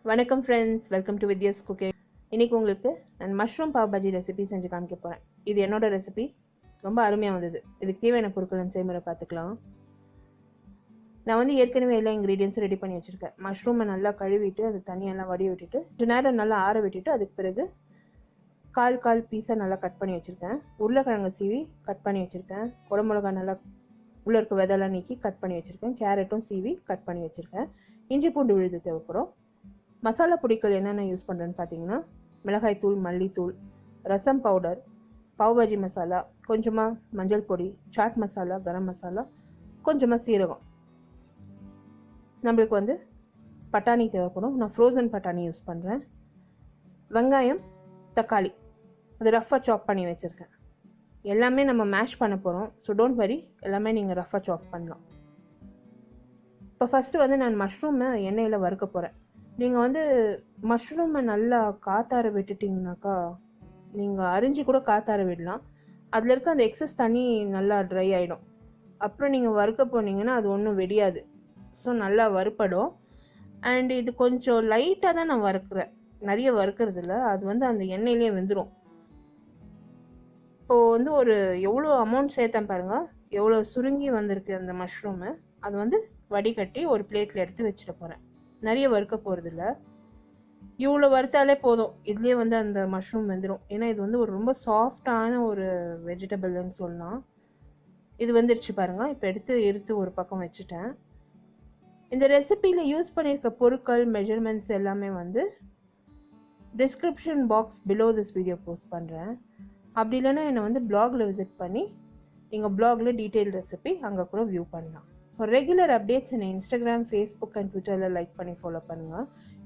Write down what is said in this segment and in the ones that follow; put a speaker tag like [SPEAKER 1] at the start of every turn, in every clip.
[SPEAKER 1] வணக்கம் friends, welcome to Vidyascooking. இன்றைக்கி உங்களுக்கு நான் மஷ்ரூம் பாவ் பஜ்ஜி ரெசிபி செஞ்சு காமிக்க போகிறேன். இது என்னோட ரெசிபி, ரொம்ப அருமையாக வந்தது. இதுக்கு தேவையான பொருட்கள் செய்முறை பார்த்துக்கலாம். நான் வந்து ஏற்கனவே எல்லா இன்க்ரீடியன்ஸும் ரெடி பண்ணி வச்சுருக்கேன். மஷ்ரூமை நல்லா கழுவிட்டு அது தண்ணியெல்லாம் வடி விட்டுட்டு கொஞ்சம் நேரம் நல்லா ஆற விட்டுட்டு அதுக்கு பிறகு கால் பீஸாக நல்லா கட் பண்ணி வச்சுருக்கேன். உருளைக்கிழங்கு சீவி கட் பண்ணி வச்சுருக்கேன். குடமிளகா நல்லா உள்ளே இருக்க விதெல்லாம் நீக்கி கட் பண்ணி வச்சுருக்கேன். கேரட்டும் சீவி கட் பண்ணி வச்சுருக்கேன். இஞ்சி பூண்டு விழுது தேவைப்படும். மசாலா பொடிகள் என்னென்ன யூஸ் பண்ணுறேன்னு பார்த்தீங்கன்னா, மிளகாய் தூள், மல்லித்தூள், ரசம் பவுடர், பாவ் பாஜி மசாலா, கொஞ்சமாக மஞ்சள் பொடி, சாட் மசாலா, கரம் மசாலா, கொஞ்சமாக சீரகம். நம்மளுக்கு வந்து பட்டாணி தேவைப்படும். நான் ஃப்ரோசன் பட்டாணி யூஸ் பண்ணுறேன். வெங்காயம், தக்காளி அது ரஃப்பாக சாப் பண்ணி வச்சுருக்கேன். எல்லாமே நம்ம மேஷ் பண்ண போகிறோம். ஸோ டோன்ட் வரி, எல்லாமே நீங்கள் ரஃப்பாக சாப் பண்ணலாம். இப்போ ஃபஸ்ட்டு வந்து நான் மஷ்ரூமை எண்ணெயில் வறுக்க போகிறேன். நீங்கள் வந்து மஷ்ரூமை நல்லா காத்தார விட்டுட்டிங்கனாக்கா, நீங்கள் அரிஞ்சு கூட காத்தார விடலாம். அதில் இருக்க அந்த எக்ஸஸ் தண்ணி நல்லா ட்ரை ஆகிடும். அப்புறம் நீங்கள் வறுக்க போனீங்கன்னா அது ஒன்றும் வெடியாது. ஸோ நல்லா வறுப்படும். அண்ட் இது கொஞ்சம் லைட்டாக தான் நான் வறுக்கிறேன், நிறைய வறுக்கிறது இல்லை. அது வந்து அந்த எண்ணெயிலே வெந்துடும். இப்போது வந்து ஒரு எவ்வளோ அமௌண்ட் சேர்த்தேன் பாருங்கள், எவ்வளோ சுருங்கி வந்திருக்கு அந்த மஷ்ரூமு. அது வந்து வடிகட்டி ஒரு பிளேட்டில் எடுத்து வச்சுட்டு போகிறேன். நிறைய வறுக்க போகிறதில்ல, இவ்வளோ வறுத்தாலே போதும். இதுலேயே வந்து அந்த மஷ்ரூம் வெந்துடும். ஏன்னா இது வந்து ஒரு ரொம்ப சாஃப்டான ஒரு வெஜிடபிள்னு சொல்லலாம். இது வந்துருச்சு பாருங்கள். இப்போ எடுத்து ஒரு பக்கம் வச்சுட்டேன். இந்த ரெசிபியில் யூஸ் பண்ணியிருக்க பொருட்கள், மெஷர்மெண்ட்ஸ் எல்லாமே வந்து description box below this video post பண்ணுறேன். அப்படி இல்லைன்னா என்னை வந்து பிளாகில் விசிட் பண்ணி நீங்கள் பிளாகில் டீட்டெயில் ரெசிபி அங்கே கூட வியூ பண்ணலாம். For regular updates in Instagram, Facebook and Twitter like பண்ணி follow பண்ணுங்க.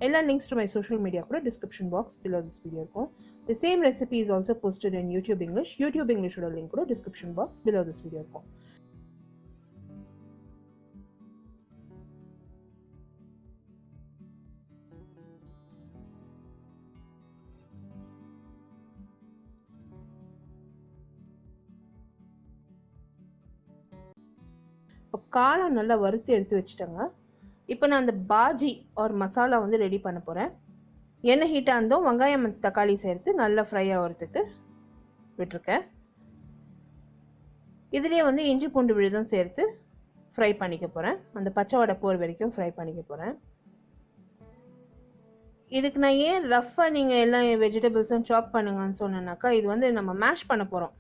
[SPEAKER 1] எல்லா links to my social media கூட description box below this video இருக்கும். The same recipe is also posted in YouTube English. YouTube English ஓட link கூட description box below this video இருக்கும். இப்போ காளான் நல்லா வறுத்து எடுத்து வச்சுட்டேங்க. இப்போ நான் அந்த பாஜி ஒரு மசாலா வந்து ரெடி பண்ண போகிறேன். எண்ணெய் ஹீட்டாக இருந்தோம், வெங்காயம் தக்காளி சேர்த்து நல்லா ஃப்ரை ஆகிறதுக்கு விட்டுருக்கேன். இதுலேயே வந்து இஞ்சி பூண்டு விழுதும் சேர்த்து ஃப்ரை பண்ணிக்க போகிறேன். அந்த பச்சை வடை போகிற வரைக்கும் ஃப்ரை பண்ணிக்க போகிறேன். இதுக்கு நான் ஏன் ரஃப்பாக நீங்கள் எல்லா வெஜிடபிள்ஸும் சாப் பண்ணுங்கன்னு சொன்னேன்னாக்கா, இது வந்து நம்ம மேஷ் பண்ண போகிறோம்.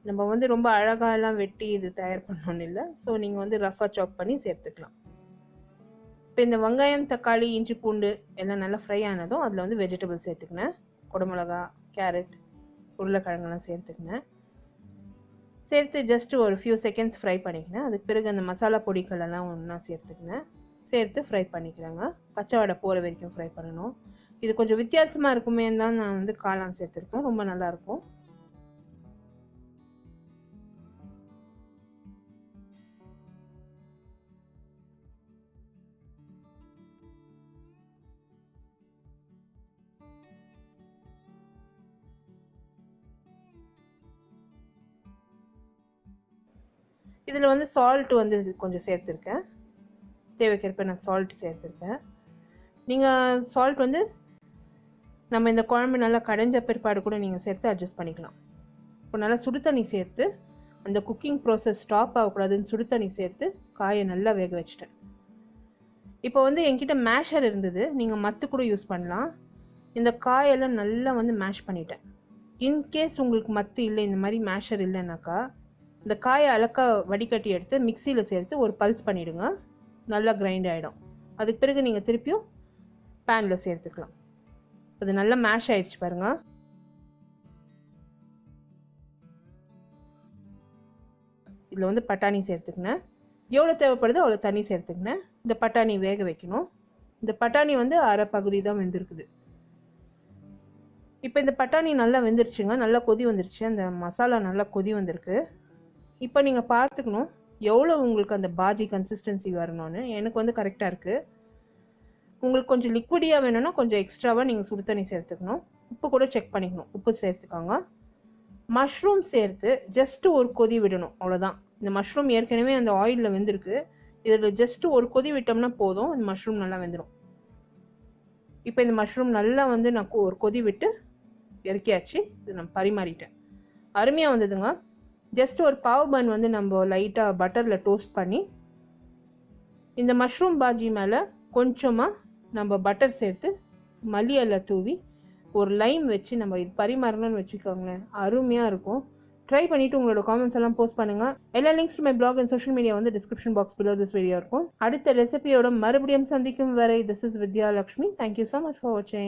[SPEAKER 1] நம்ம வந்து ரொம்ப அழகாலாம் வெட்டி இது தயார் பண்ணணும்னு இல்லை. ஸோ நீங்கள் வந்து ரஃப்பாக சாப் பண்ணி சேர்த்துக்கலாம். இப்போ இந்த வெங்காயம், தக்காளி, இஞ்சி பூண்டு எல்லாம் நல்லா ஃப்ரை ஆனதும் அதில் வந்து வெஜிடபிள்ஸ் சேர்த்துக்கினேன். குடமிளகா, கேரட், உருளைக்கிழங்கெல்லாம் சேர்த்துக்கினேன். சேர்த்து ஜஸ்ட் ஒரு ஃபியூ செகண்ட்ஸ் ஃப்ரை பண்ணிக்கினேன். அதுக்கு பிறகு அந்த மசாலா பொடிகள் எல்லாம் ஒன்றா சேர்த்துக்கினேன். சேர்த்து ஃப்ரை பண்ணிக்கிறேங்க. பச்சை வடை போகிற வரைக்கும் ஃப்ரை பண்ணணும். இது கொஞ்சம் வித்தியாசமாக இருக்குமே தான் நான் வந்து காளான் சேர்த்துருக்கேன். ரொம்ப நல்லாயிருக்கும். இதில் வந்து சால்ட் வந்து கொஞ்சம் சேர்த்துருக்கேன். தேவைக்கேற்ப நான் சால்ட் சேர்த்துருக்கேன். நீங்கள் சால்ட் வந்து நம்ம இந்த குழம்பு நல்லா கடைஞ்ச பிற்பாடு கூட நீங்கள் சேர்த்து அட்ஜஸ்ட் பண்ணிக்கலாம். இப்போ நல்லா சுடு தண்ணி சேர்த்து, அந்த குக்கிங் ப்ராசஸ் ஸ்டாப் ஆகக்கூடாதுன்னு சுடு தண்ணி சேர்த்து காயை நல்லா வேக வச்சுட்டேன். இப்போ வந்து என்கிட்ட மேஷர் இருந்தது, நீங்கள் மத்து கூட யூஸ் பண்ணலாம். இந்த காயெல்லாம் நல்லா வந்து மேஷ் பண்ணிட்டேன். இன்கேஸ் உங்களுக்கு மத்து இல்லை, இந்த மாதிரி மேஷர் இல்லைன்னாக்கா, இந்த காயை அழக்கா வடிகட்டி எடுத்து மிக்சியில் சேர்த்து ஒரு பல்ஸ் பண்ணிவிடுங்க. நல்லா கிரைண்ட் ஆகிடும். அதுக்கு பிறகு நீங்கள் திருப்பியும் பேனில் சேர்த்துக்கலாம். அது நல்லா மேஷ் ஆகிடுச்சு பாருங்கள். இதில் வந்து பட்டாணி சேர்த்துக்கினேன். எவ்வளோ தேவைப்படுதோ அவ்வளோ தண்ணி சேர்த்துக்கினேன். இந்த பட்டாணி வேக வைக்கணும். இந்த பட்டாணி வந்து அரை பகுதி தான் வெந்திருக்குது. இப்போ இந்த பட்டாணி நல்லா வெந்துருச்சுங்க. நல்லா கொதி வந்துருச்சு. அந்த மசாலா நல்லா கொதி வந்திருக்கு. இப்போ நீங்கள் பார்த்துக்கணும் எவ்வளோ உங்களுக்கு அந்த பாஜி கன்சிஸ்டன்சி வரணும்னு. எனக்கு வந்து கரெக்டாக இருக்குது. உங்களுக்கு கொஞ்சம் லிக்விடியாக வேணும்னா கொஞ்சம் எக்ஸ்ட்ராவாக நீங்கள் சுடு தண்ணி சேர்த்துக்கணும். உப்பு கூட செக் பண்ணிக்கணும். உப்பு சேர்த்துக்காங்க. மஷ்ரூம் சேர்த்து ஜஸ்ட்டு ஒரு கொதி விடணும், அவ்வளோதான். இந்த மஷ்ரூம் ஏற்கனவே அந்த ஆயிலில் வெந்திருக்கு. இதில் ஜஸ்ட்டு ஒரு கொதி விட்டோம்னா போதும், இந்த மஷ்ரூம் நல்லா வெந்துடும். இப்போ இந்த மஷ்ரூம் நல்லா வந்து நான் ஒரு கொதி விட்டு இறக்கியாச்சு. இது நான் பரிமாறிட்டேன். அருமையாக வந்ததுங்க. ஜஸ்ட் ஒரு பாவ் பன் வந்து நம்ம லைட்டாக பட்டரில் டோஸ்ட் பண்ணி இந்த மஷ்ரூம் பாஜி மேலே கொஞ்சமாக நம்ம பட்டர் சேர்த்து மல்லி இலை தூவி ஒரு லைம் வச்சு நம்ம இது பரிமாறணும்னு வச்சுக்கோங்களேன். அருமையாக இருக்கும். ட்ரை பண்ணிவிட்டு உங்களோட காமெண்ட்ஸ் எல்லாம் போஸ்ட் பண்ணுங்கள். எல்லா links to my blog and social media வந்து description box below this video இருக்கும். அடுத்த ரெசிபியோட மறுபடியும் சந்திக்கும் வரை this is Vidya Lakshmi. Thank you so much for வாட்சிங்.